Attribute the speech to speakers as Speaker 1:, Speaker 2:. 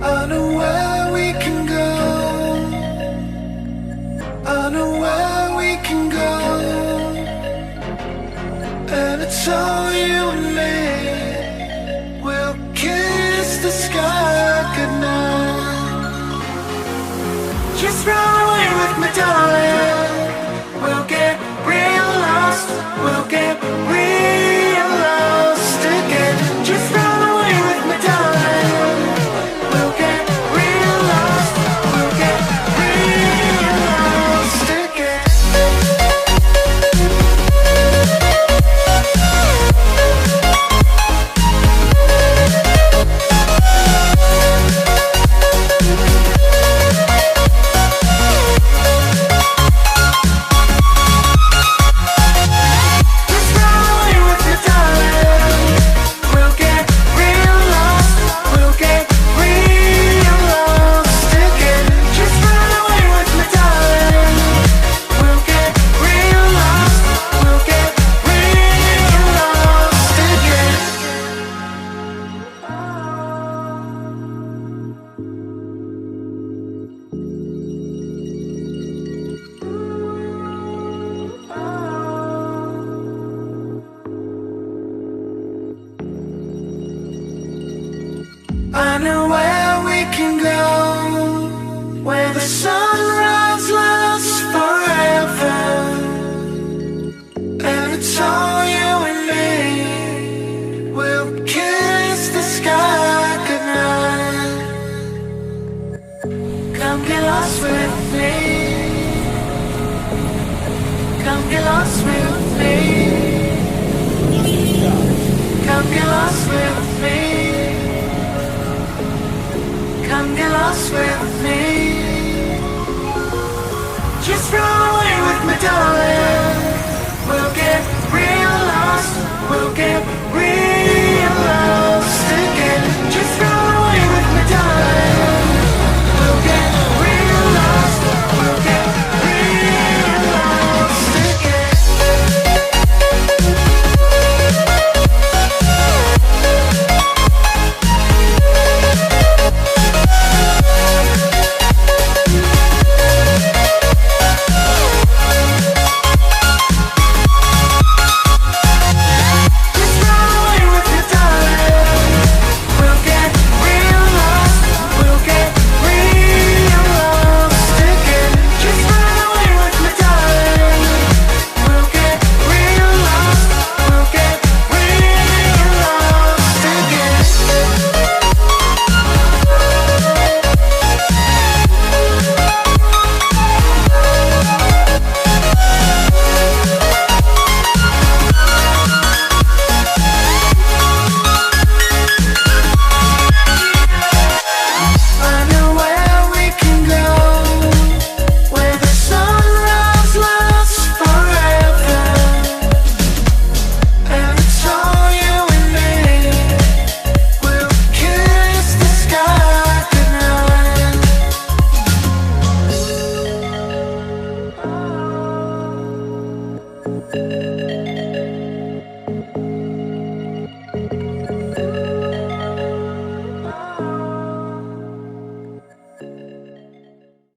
Speaker 1: I know where we can go. I know where we can go. And it's all you and me. We'll kiss the sky goodnight. Just run away with me, darling. We'll get real lost. We'll get real lost again. Just run away with me, darling. We'll get real lost. We'll get real lost again. I know where we can go, where the sunrise lasts forever. And it's all you and me. We'll kiss the sky goodnight. Come get lost with me. Come get lost with me.